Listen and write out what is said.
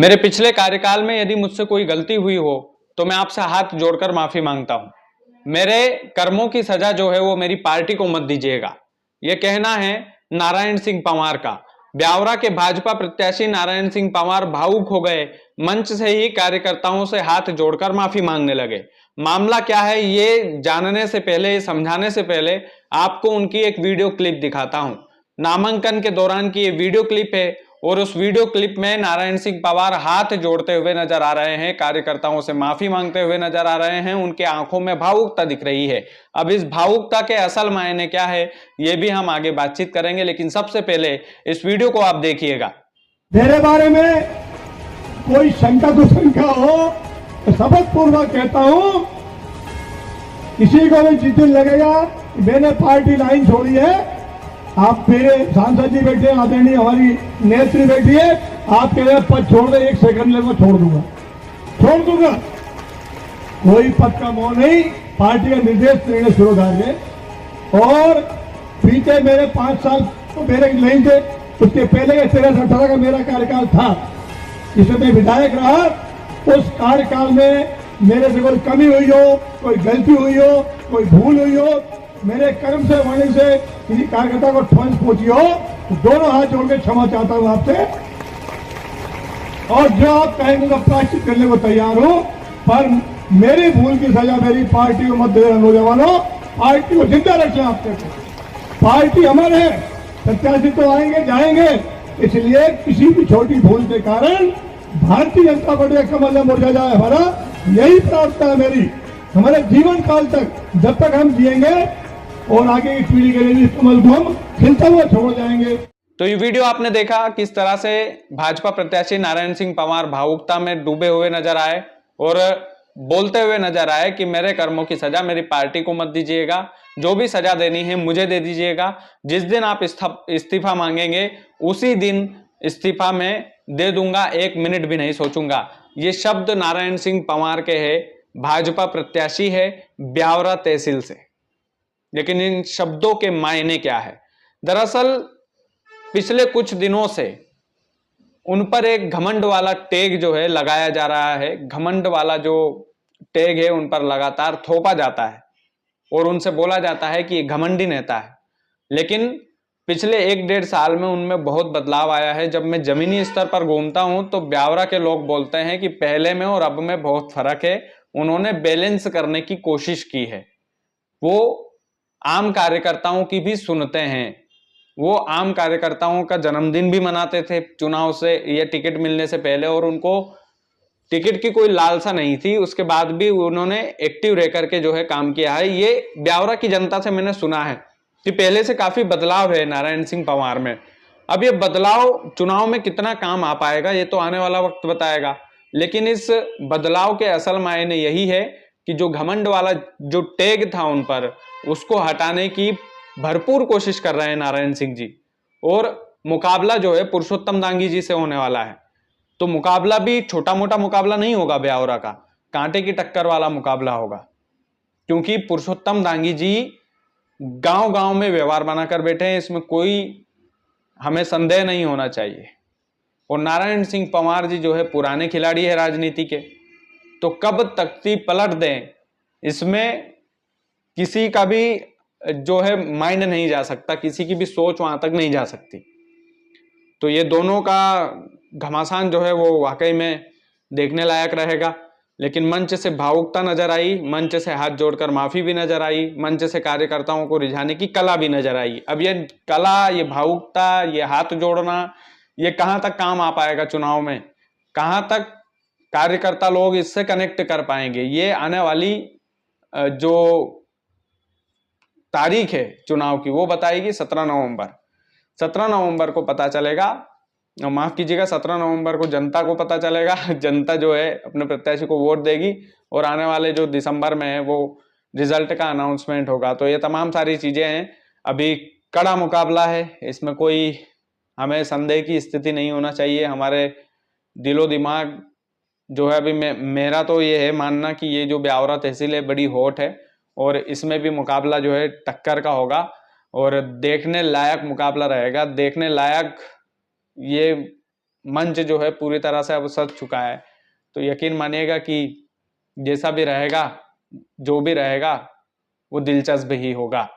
मेरे पिछले कार्यकाल में यदि मुझसे कोई गलती हुई हो तो मैं आपसे हाथ जोड़कर माफी मांगता हूं। मेरे कर्मों की सजा जो है वो मेरी पार्टी को मत दीजिएगा। यह कहना है नारायण सिंह पंवार का। ब्यावरा के भाजपा प्रत्याशी नारायण सिंह पंवार भावुक हो गए। मंच से ही कार्यकर्ताओं से हाथ जोड़कर माफी मांगने लगे। मामला क्या है ये जानने से पहले, समझाने से पहले आपको उनकी एक वीडियो क्लिप दिखाता हूं। नामांकन के दौरान की ये वीडियो क्लिप है और उस वीडियो क्लिप में नारायण सिंह पंवार हाथ जोड़ते हुए नजर आ रहे हैं, कार्यकर्ताओं से माफी मांगते हुए नजर आ रहे हैं। उनके आंखों में भावुकता दिख रही है। अब इस भावुकता के असल मायने क्या है ये भी हम आगे बातचीत करेंगे, लेकिन सबसे पहले इस वीडियो को आप देखिएगा। मेरे बारे में कोई शंका कुशंका हो तो शपथ पूर्वक कहता हूं, किसी को भी जिस दिन लगेगा मैंने पार्टी लाइन छोड़ी है, आप मेरे सांसद जी बैठे, आदरणीय हमारी नेत्री बैठी है, आप कह रहे पद छोड़ दे, एक सेकंड लेकर छोड़ दूंगा। कोई पद का मोह नहीं, पार्टी का निर्देश देंगे शुरू कार्य। और पीछे मेरे 5 साल तो मेरे नहीं थे, उसके पहले का 13 से 18 का मेरा कार्यकाल था, इसमें मैं विधायक रहा। उस कार्यकाल में मेरे से कोई कमी हुई हो, कोई गलती हुई हो, कोई भूल हुई हो, मेरे कर्म से वाणी से किसी कार्यकर्ता को ठोस पहुंची हो तो दोनों हाथ जोड़ के क्षमा चाहता हूं आपसे। और जो आप कहेंगे तो प्रायश्चित करने को तैयार हूं, पर मेरी भूल की सजा मेरी पार्टी को मत देना। नौजवानों, पार्टी को जिंदा रखें। आपके पार्टी अमर है, प्रत्याशी तो आएंगे जाएंगे, इसलिए किसी भी छोटी भूल के कारण भारतीय जनता पार्टी का कमल न मुरझा जाए, हमारा यही प्रार्थना है मेरी। हमारे जीवन काल तक जब तक हम जिएंगे और आगे की पीढ़ी के लिए भी इस कमल को हम खिलता हुआ छोड़ जाएंगे। तो ये वीडियो आपने देखा किस तरह से भाजपा प्रत्याशी नारायण सिंह पंवार भावुकता में डूबे हुए नजर आए और बोलते हुए नजर आए कि मेरे कर्मों की सजा मेरी पार्टी को मत दीजिएगा, जो भी सजा देनी है मुझे दे दीजिएगा। जिस दिन आप इस्तीफा मांगेंगे उसी दिन इस्तीफा में दे दूंगा, 1 मिनट भी नहीं सोचूंगा। ये शब्द नारायण सिंह पंवार के है, भाजपा प्रत्याशी है ब्यावरा तहसील से। लेकिन इन शब्दों के मायने क्या है? दरअसल पिछले कुछ दिनों से उन पर एक घमंड वाला टैग जो है लगाया जा रहा है। घमंड वाला जो टैग है उन पर लगातार थोपा जाता है और उनसे बोला जाता है कि ये घमंडी नेता है। लेकिन पिछले 1-1.5 साल में उनमें बहुत बदलाव आया है। जब मैं जमीनी स्तर पर घूमता हूं तो ब्यावरा के लोग बोलते हैं कि पहले में और अब में बहुत फर्क है। उन्होंने बैलेंस करने की कोशिश की है। वो आम कार्यकर्ताओं की भी सुनते हैं। वो आम कार्यकर्ताओं का जन्मदिन भी मनाते थे चुनाव से या टिकट मिलने से पहले, और उनको टिकट की कोई लालसा नहीं थी। उसके बाद भी उन्होंने एक्टिव रह करके जो है काम किया है। ये ब्यावरा की जनता से मैंने सुना है कि पहले से काफी बदलाव है नारायण सिंह पंवार में। अब ये बदलाव चुनाव में कितना काम आ पाएगा ये तो आने वाला वक्त बताएगा। लेकिन इस बदलाव के असल मायने यही है कि जो घमंड वाला जो टैग था उन पर, उसको हटाने की भरपूर कोशिश कर रहे हैं नारायण सिंह जी। और मुकाबला जो है पुरुषोत्तम दांगी जी से होने वाला है। तो मुकाबला भी छोटा मोटा मुकाबला नहीं होगा ब्यावरा का, कांटे की टक्कर वाला मुकाबला होगा। क्योंकि पुरुषोत्तम दांगी जी गांव गांव में व्यवहार बनाकर बैठे हैं, इसमें कोई हमें संदेह नहीं होना चाहिए। और नारायण सिंह पंवार जी जो है पुराने खिलाड़ी है राजनीति के, तो कब तख्ती पलट दें इसमें किसी का भी जो है माइंड नहीं जा सकता, किसी की भी सोच वहां तक नहीं जा सकती। तो ये दोनों का घमासान जो है वो वाकई में देखने लायक रहेगा। लेकिन मंच से भावुकता नजर आई, मंच से हाथ जोड़कर माफी भी नजर आई, मंच से कार्यकर्ताओं को रिझाने की कला भी नजर आई। अब ये कला, ये भावुकता, ये हाथ जोड़ना, ये कहां तक काम आ पाएगा चुनाव में? कहां तक कार्यकर्ता लोग इससे कनेक्ट कर पाएंगे? ये आने वाली जो तारीख है चुनाव की वो बताएगी 17 नवंबर। 17 नवंबर को पता चलेगा, माफ कीजिएगा 17 नवंबर को जनता को पता चलेगा। जनता जो है अपने प्रत्याशी को वोट देगी और आने वाले जो दिसंबर में है वो रिजल्ट का अनाउंसमेंट होगा। तो ये तमाम सारी चीजें हैं। अभी कड़ा मुकाबला है, इसमें कोई हमें संदेह की स्थिति नहीं होना चाहिए। हमारे दिलो दिमाग जो है अभी मेरा तो ये है मानना कि ये जो ब्यावरा तहसील है बड़ी हॉट है और इसमें भी मुकाबला जो है टक्कर का होगा और देखने लायक मुकाबला रहेगा। देखने लायक ये मंच जो है पूरी तरह से अब सज चुका है। तो यकीन मानिएगा कि जैसा भी रहेगा, जो भी रहेगा, वो दिलचस्प ही होगा।